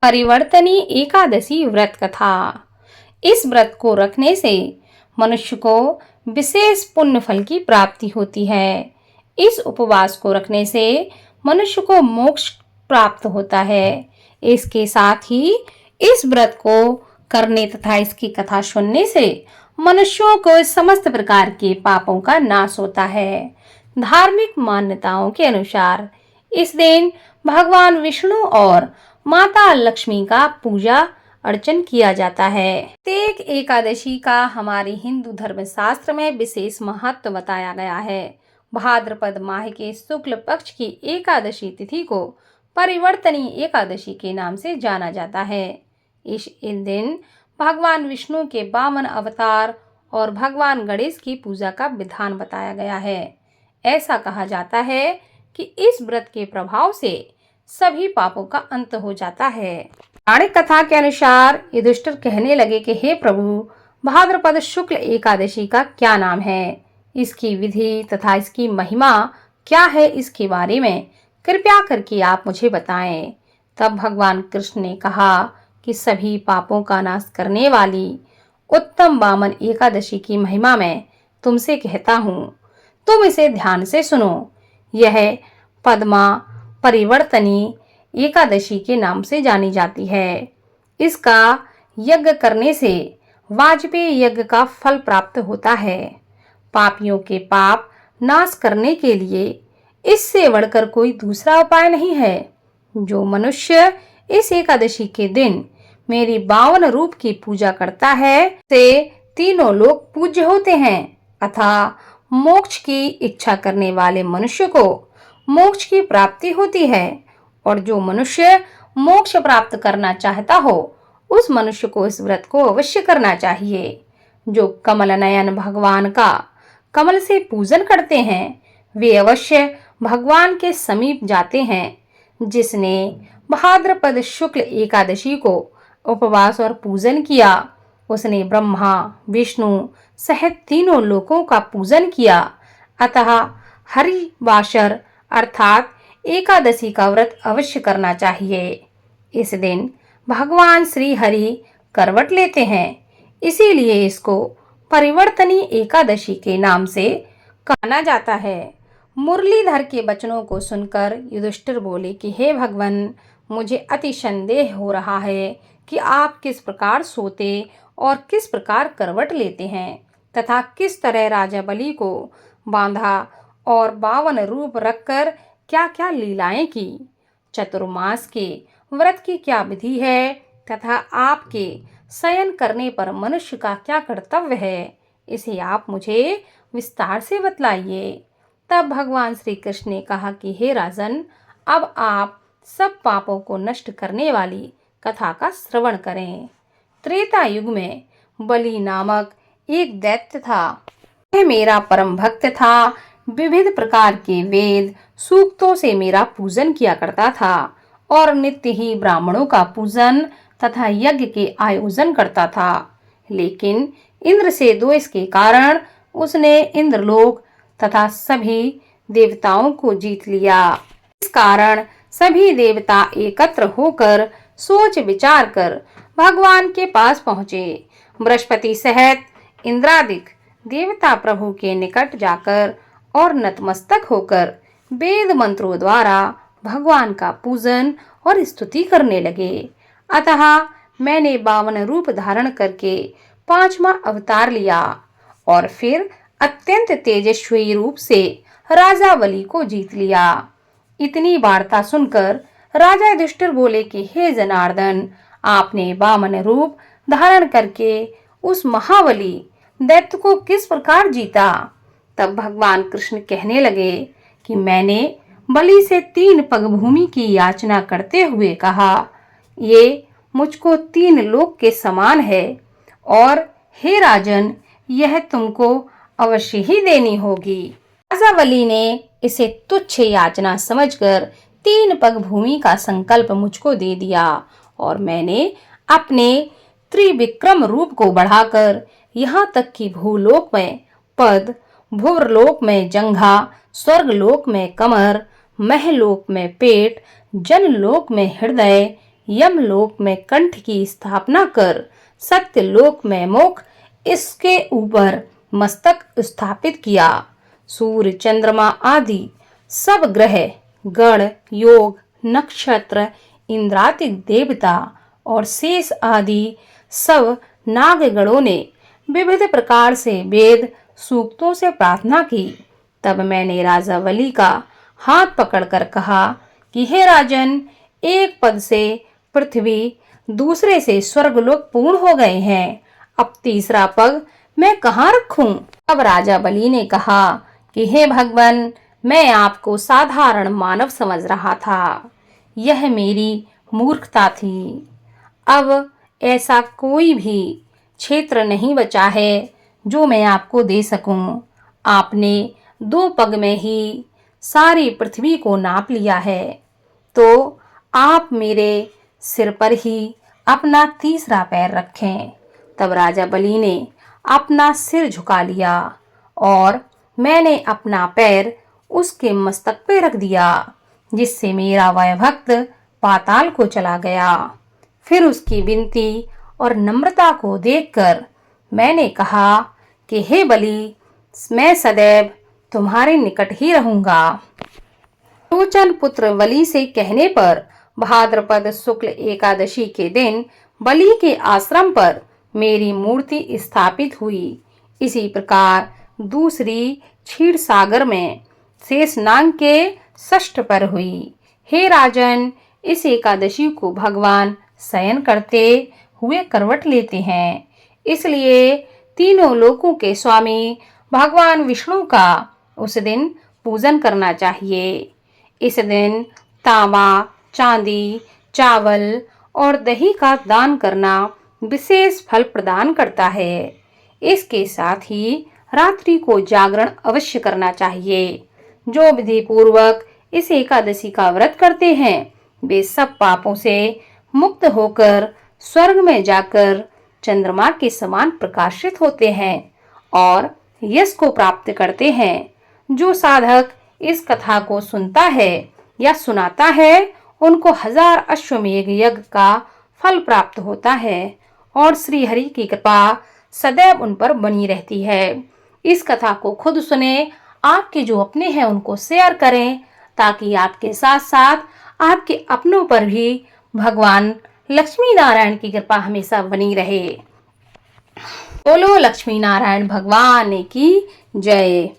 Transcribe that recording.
परिवर्तनी एकादशी व्रत कथा। इस व्रत को रखने से मनुष्य को विशेष पुण्य फल की प्राप्ति होती है। इस उपवास को रखने से मनुष्य को मोक्ष प्राप्त होता है। इसके साथ ही इस व्रत को करने तथा इसकी कथा सुनने से मनुष्यों को समस्त प्रकार के पापों का नाश होता है। धार्मिक मान्यताओं के अनुसार इस दिन भगवान विष्णु और माता लक्ष्मी का पूजा अर्चन किया जाता है। प्रत्येक एकादशी का हमारे हिंदू धर्म शास्त्र में विशेष महत्व बताया गया है। भाद्रपद माह के शुक्ल पक्ष की एकादशी तिथि को परिवर्तनी एकादशी के नाम से जाना जाता है। इस दिन भगवान विष्णु के 52 अवतार और भगवान गणेश की पूजा का विधान बताया गया है। ऐसा कहा जाता है कि इस व्रत के प्रभाव से सभी पापों का अंत हो जाता है। पौराणिक कथा के अनुसार युधिष्ठिर कहने लगे कि हे प्रभु, भाद्रपद शुक्ल एकादशी का क्या नाम है, इसकी विधि तथा इसकी महिमा क्या है, इसके बारे में कृपया करके आप मुझे बताएं। तब भगवान कृष्ण ने कहा कि सभी पापों का नाश करने वाली उत्तम वामन एकादशी की महिमा मैं तुमसे कहता हूँ, तुम इसे ध्यान से सुनो। यह पद्मा परिवर्तनी एकादशी के नाम से जानी जाती है। इसका यज्ञ करने से वाजपेय यज्ञ का फल प्राप्त होता है। पापियों के पाप नाश करने के लिए इससे बढ़कर कोई दूसरा उपाय नहीं है। जो मनुष्य इस एकादशी के दिन मेरी 52 रूप की पूजा करता है से तीनों लोग पूज्य होते हैं अतः मोक्ष की इच्छा करने वाले मनुष्य को मोक्ष की प्राप्ति होती है। और जो मनुष्य मोक्ष प्राप्त करना चाहता हो उस मनुष्य को इस व्रत को अवश्य करना चाहिए। जो कमल नयन भगवान का कमल से पूजन करते हैं वे अवश्य भगवान के समीप जाते हैं। जिसने भाद्रपद शुक्ल एकादशी को उपवास और पूजन किया उसने ब्रह्मा विष्णु सहित तीनों लोकों का पूजन किया। अतः हरिवासर अर्थात एकादशी का व्रत अवश्य करना चाहिए। इस दिन भगवान श्री हरि करवट लेते हैं, इसीलिए इसको परिवर्तनी एकादशी के नाम से कहना जाता है। मुरलीधर के वचनों को सुनकर युधिष्ठिर बोले कि हे भगवान, मुझे अति संदेह हो रहा है कि आप किस प्रकार सोते और किस प्रकार करवट लेते हैं तथा किस तरह राजा बलि को बांधा और 52 रूप रखकर क्या क्या लीलाएं की। चतुर्मास के व्रत की क्या विधि है तथा आपके शयन करने पर मनुष्य का क्या कर्तव्य है, इसे आप मुझे विस्तार से बतलाइए। तब भगवान श्री कृष्ण ने कहा कि हे राजन, अब आप सब पापों को नष्ट करने वाली कथा का श्रवण करें। त्रेता युग में बलि नामक एक दैत्य था। वह मेरा परम भक्त था। विविध प्रकार के वेद सूक्तों से मेरा पूजन किया करता था और नित्य ही ब्राह्मणों का पूजन तथा यज्ञ के आयोजन करता था। लेकिन इंद्र से द्वेष के कारण उसने इंद्रलोक तथा सभी देवताओं को जीत लिया। इस कारण सभी देवता एकत्र होकर सोच विचार कर भगवान के पास पहुँचे। बृहस्पति सहित इंद्रादिक देवता प्रभु के निकट जाकर और नतमस्तक होकर वेद मंत्रों द्वारा भगवान का पूजन और स्तुति करने लगे। अतः मैंने 52 रूप धारण करके 5वां अवतार लिया और फिर अत्यंत तेजस्वी रूप से राजा बलि को जीत लिया। इतनी वार्ता सुनकर राजा युधिष्ठिर बोले कि हे जनार्दन, आपने 52 रूप धारण करके उस महाबली दैत्य को किस प्रकार जीता। तब भगवान कृष्ण कहने लगे कि मैंने बलि से 3 पग भूमि की याचना करते हुए कहा, ये मुझको 3 लोक के समान है और हे राजन, यह तुमको अवश्य ही देनी होगी। राजा बलि ने इसे तुच्छ याचना समझकर 3 पग भूमि का संकल्प मुझको दे दिया और मैंने अपने त्रिविक्रम रूप को बढ़ाकर यहाँ तक कि भूलोक में पद, भुवरलोक में जंघा, स्वर्गलोक में कमर, महलोक में पेट, जनलोक में हृदय, यमलोक में कंठ की स्थापना कर सत्यलोक में मुख इसके ऊपर मस्तक स्थापित किया। सूर्य चंद्रमा आदि सब ग्रह गण योग नक्षत्र इंद्रादि देवता और शेष आदि सब नागगणों ने विविध प्रकार से वेद सूक्तों से प्रार्थना की। तब मैंने राजा बलि का हाथ पकड़कर कहा कि हे राजन, एक पद से पृथ्वी दूसरे से स्वर्गलोक पूर्ण हो गए हैं, अब तीसरा पद मैं कहाँ रखूं? अब राजा बलि ने कहा कि हे भगवान, मैं आपको साधारण मानव समझ रहा था, यह मेरी मूर्खता थी। अब ऐसा कोई भी क्षेत्र नहीं बचा है जो मैं आपको दे सकूं। आपने 2 पग में ही सारी पृथ्वी को नाप लिया है, तो आप मेरे सिर पर ही अपना तीसरा पैर रखें। तब राजा बलि ने अपना सिर झुका लिया और मैंने अपना पैर उसके मस्तक पे रख दिया, जिससे मेरा वह भक्त पाताल को चला गया। फिर उसकी विनती और नम्रता को देखकर मैंने कहा कि हे बलि, मैं सदैव तुम्हारे निकट ही रहूंगा। लोचन पुत्र बलि से कहने पर भाद्रपद शुक्ल एकादशी के दिन बलि के आश्रम पर मेरी मूर्ति स्थापित हुई। इसी प्रकार दूसरी क्षीर सागर में शेषनाग के षष्ठ पर हुई। हे राजन, इस एकादशी को भगवान शयन करते हुए करवट लेते हैं, इसलिए तीनों लोकों के स्वामी भगवान विष्णु का उस दिन पूजन करना चाहिए। इस दिन तांबा, चांदी, चावल और दही का दान करना विशेष फल प्रदान करता है। इसके साथ ही रात्रि को जागरण अवश्य करना चाहिए। जो विधि पूर्वक इस एकादशी का व्रत करते हैं, वे सब पापों से मुक्त होकर स्वर्ग में जाकर चंद्रमा के समान प्रकाशित होते हैं और यश को प्राप्त करते हैं। जो साधक इस कथा को सुनता है या सुनाता है, उनको 1000 अश्वमेध यज्ञ का फल प्राप्त होता है और श्री हरि की कृपा सदैव उन पर बनी रहती है। इस कथा को खुद सुने, आपके जो अपने हैं उनको शेयर करें, ताकि आपके साथ साथ आपके अपनों पर भी भगवान लक्ष्मी नारायण की कृपा हमेशा बनी रहे। बोलो लक्ष्मी नारायण भगवान की जय।